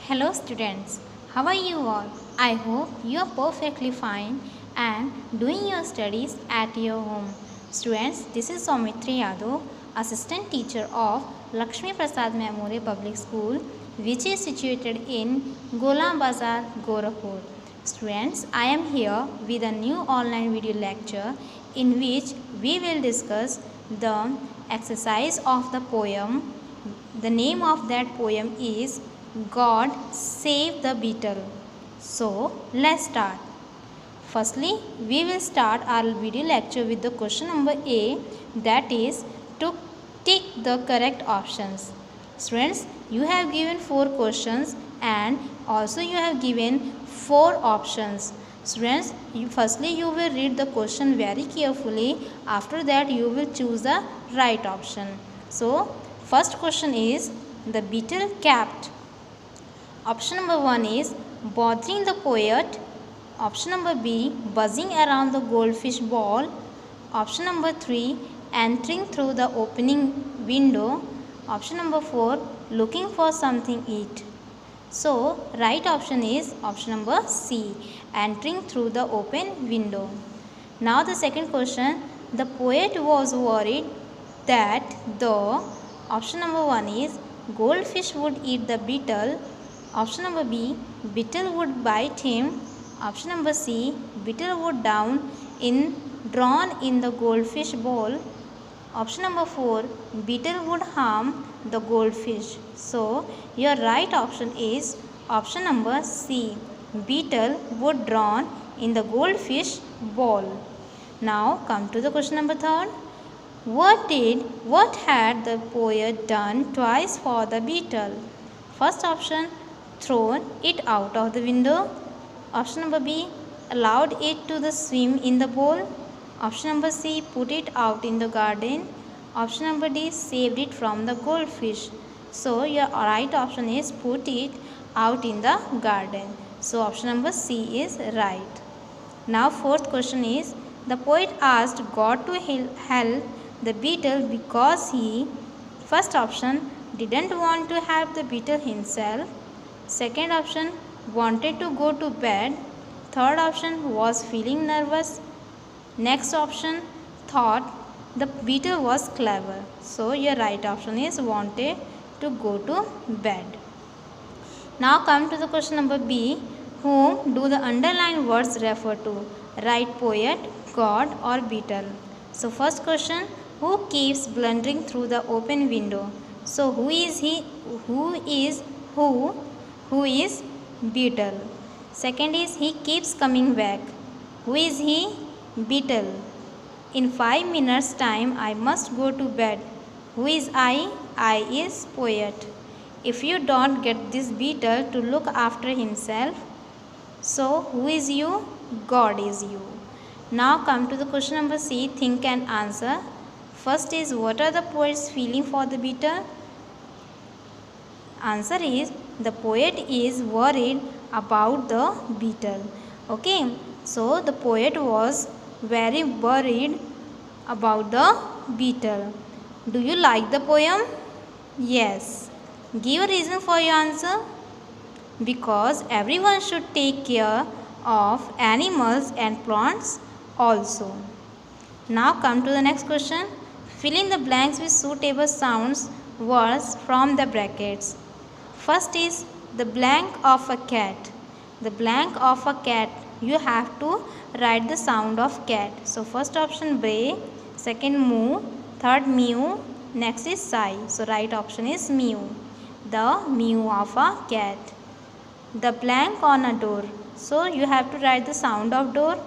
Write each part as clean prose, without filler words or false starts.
Hello students, how are you all? I hope you are perfectly fine and doing your studies at your home. Students, this is Saumitri Yadav, Assistant Teacher of Lakshmi Prasad Memorial Public School, which is situated in Gola Bazar, Gorakhpur. Students, I am here with a new online video lecture in which we will discuss the exercise of the poem. The name of that poem is God Save the Beetle. So let's start. Firstly, we will start our video lecture with the question number A, that is to tick the correct options. Students, you have given 4 questions and also you have given 4 options. Students, firstly you will read the question very carefully. After that you will choose the right option. So first question is the beetle capped. Option number 1 is bothering the poet. Option number B, buzzing around the goldfish ball. Option number 3, entering through the opening window. Option number 4, looking for something eat. So right option is option number C, entering through the open window. Now the second question, the poet was worried that the option number 1 is goldfish would eat the beetle. Option number B, beetle would bite him. Option number C, beetle would drown in the goldfish bowl. Option number 4, beetle would harm the goldfish. So your right option is option number C, beetle would drown in the goldfish bowl. Now come to the question number 3. What had the poet done twice for the beetle? First option, thrown it out of the window. Option number B, allowed it to swim in the bowl. Option number C, put it out in the garden. Option number D, saved it from the goldfish. So your right option is put it out in the garden. So option number C is right. Now fourth question is, the poet asked God to help the beetle because he, first option, didn't want to help the beetle himself. Second option, wanted to go to bed. Third option, was feeling nervous. Next option, thought the beetle was clever. So your right option is wanted to go to bed. Now come to the question number B. Whom do the underlined words refer to? Right, poet, God or beetle? So first question, who keeps blundering through the open window? So who is he? Who is beetle? Second is he keeps coming back. Who is he? Beetle. In 5 minutes time I must go to bed. Who is I? I is poet. If you don't get this beetle to look after himself, so who is you? God is you. Now come to the question number C, think and answer. First is, what are the poet's feeling for the beetle? Answer is, the poet is worried about the beetle. Okay, so the poet was very worried about the beetle. Do you like the poem? Yes. Give a reason for your answer. Because everyone should take care of animals and plants also. Now come to the next question. Fill in the blanks with suitable sounds words from the brackets. First is the blank of a cat. The blank of a cat, you have to write the sound of cat. So first option bray, second moo, third mew, next is sigh. So right option is mew. The mew of a cat. The blank on a door. So you have to write the sound of door.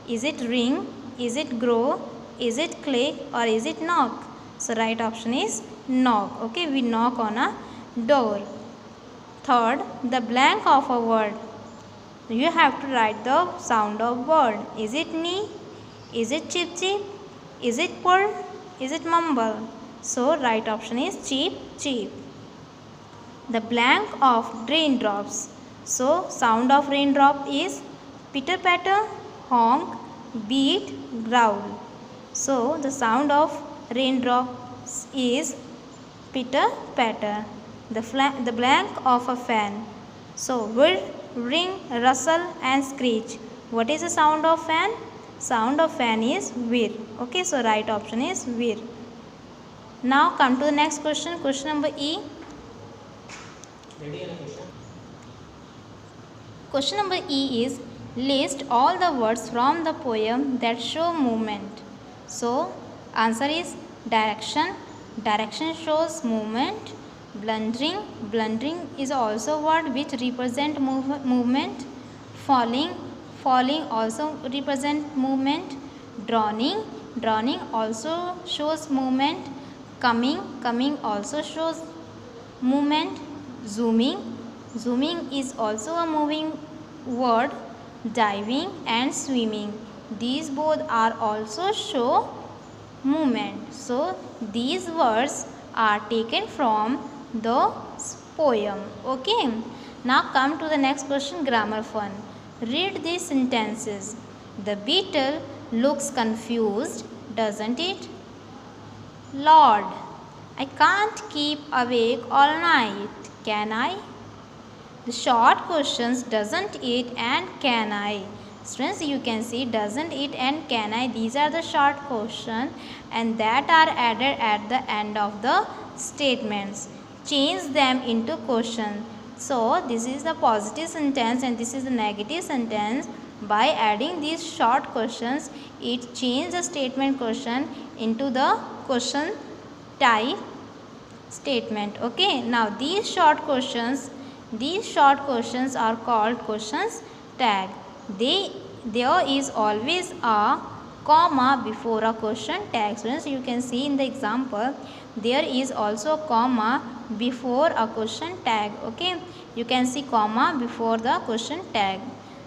Is it ring? Is it grow? Is it click? Or is it knock? So right option is knock. Okay, we knock on a door. Third, the blank of a word. You have to write the sound of word. Is it knee? Is it chip chip? Is it purr? Is it mumble? So right option is cheep cheep. The blank of raindrops. So sound of raindrop is pitter patter, honk, beat, growl. So the sound of raindrops is pitter patter. The blank of a fan. So whir, ring, rustle and screech. What is the sound of fan? Sound of fan is whir. Okay, so right option is whir. Now come to the next question. Question number E. Question number E is list all the words from the poem that show movement. So answer is direction. Direction shows movement. Blundering. Blundering is also a word which represent movement. Falling. Falling also represent movement. Drowning. Drowning also shows movement. Coming. Coming also shows movement. Zooming. Zooming is also a moving word. Diving and swimming, these both are also show movement. So these words are taken from the poem. Okay. Now come to the next question, grammar fun. Read these sentences. The beetle looks confused, doesn't it? Lord, I can't keep awake all night, can I? The short questions doesn't it and can I. Students, you can see doesn't it and can I. These are the short questions and that are added at the end of the statements. Change them into question. So this is the positive sentence and this is the negative sentence. By adding these short questions, it changes the statement question into the question type statement. Okay. Now these short questions are called questions tag. There is always a comma before a question tag. Students, you can see in the example there is also a comma before a question tag. Okay, you can see comma before the question tag.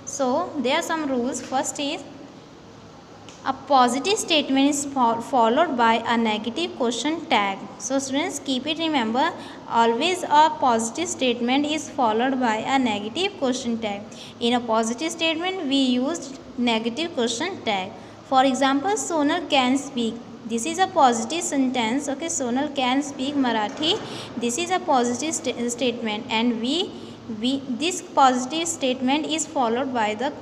So there are some rules. First is a positive statement is followed by a negative question tag. So students, keep it remember, always a positive statement is followed by a negative question tag. In a positive statement, we used negative question tag. For example, Sonal can speak. This is a positive sentence. Okay, Sonal can speak Marathi. This is a positive statement, and this positive statement is followed by the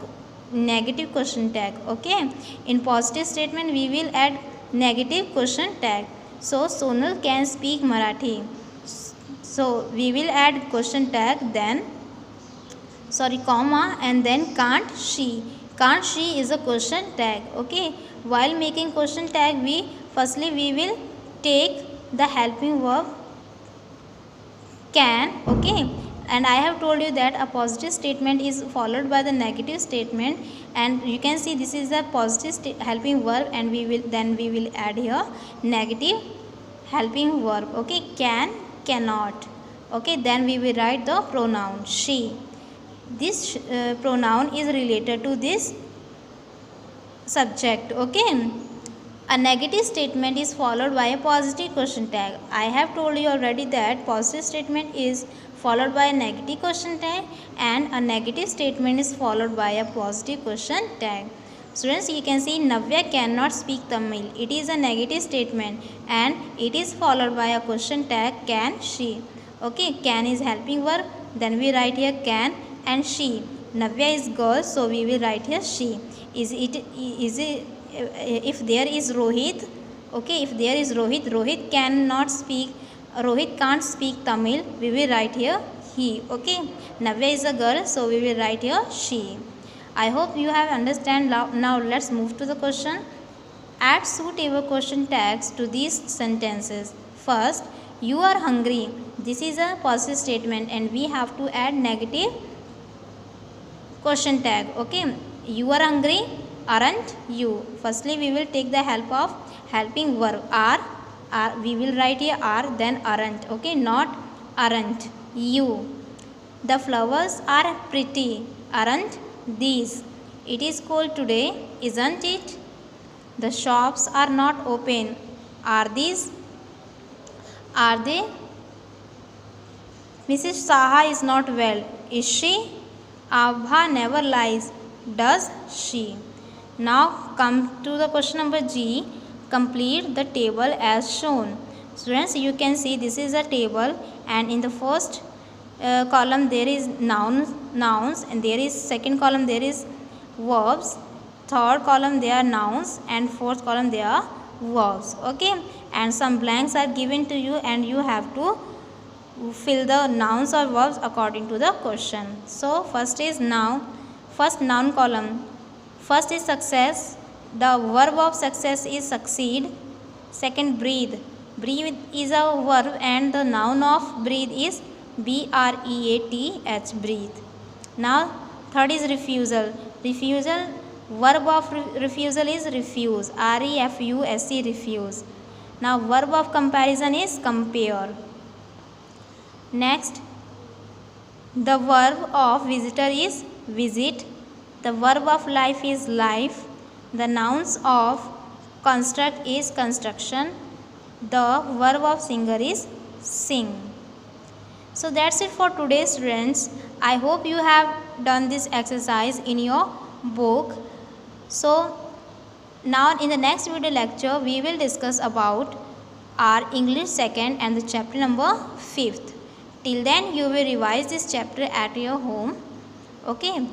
negative question tag. Okay, in positive statement we will add negative question tag. So Sonal can speak Marathi, so we will add question tag, then comma, and then can't she. Can't she is a question tag. Okay, while making question tag, we will take the helping verb can. Okay, and I have told you that a positive statement is followed by the negative statement, and you can see this is a positive helping verb, and we will add here negative helping verb. Okay, can, cannot. Okay, then we will write the pronoun she. This pronoun is related to this subject. Okay, a negative statement is followed by a positive question tag. I have told you already that positive statement is followed by a negative question tag and a negative statement is followed by a positive question tag. Students, you can see Navya cannot speak Tamil. It is a negative statement and it is followed by a question tag can she. Okay, can is helping verb, then we write here can and she. Navya is girl, so we will write here she. Is it if there is Rohit, okay, if there is Rohit, Rohit can't speak Tamil, we will write here he. Okay, Navya is a girl, so we will write here she. I hope you have understand. Now let's move to the question. Add suitable question tags to these sentences. First, you are hungry. This is a positive statement and we have to add negative question tag. Okay, you are hungry, aren't you? Firstly, we will take the help of helping verb are. We will write here are, then aren't. Okay, not aren't you. The flowers are pretty, aren't these? It is cold today, isn't it? The shops are not open, are these? Are they? Mrs. Saha is not well, is she? Abha never lies, does she? Now come to the question number G. Complete the table as shown. Students, you can see this is a table and in the first column there is nouns, and there is second column there is verbs, third column they are nouns, and fourth column they are verbs. Okay, and some blanks are given to you and you have to fill the nouns or verbs according to the question. So first is first noun column. First is success. The verb of success is succeed. Second, breathe. Breathe is a verb and the noun of breathe is breath, breathe. Now third is refusal. Refusal, verb of refusal is refuse, refuse, refuse. Now verb of comparison is compare. Next, the verb of visitor is visit. The verb of life is life. The nouns of construct is construction. The verb of singer is sing. So that's it for today, students. I hope you have done this exercise in your book. So now in the next video lecture we will discuss about our English second and the chapter number 5th. Till then you will revise this chapter at your home. Okay.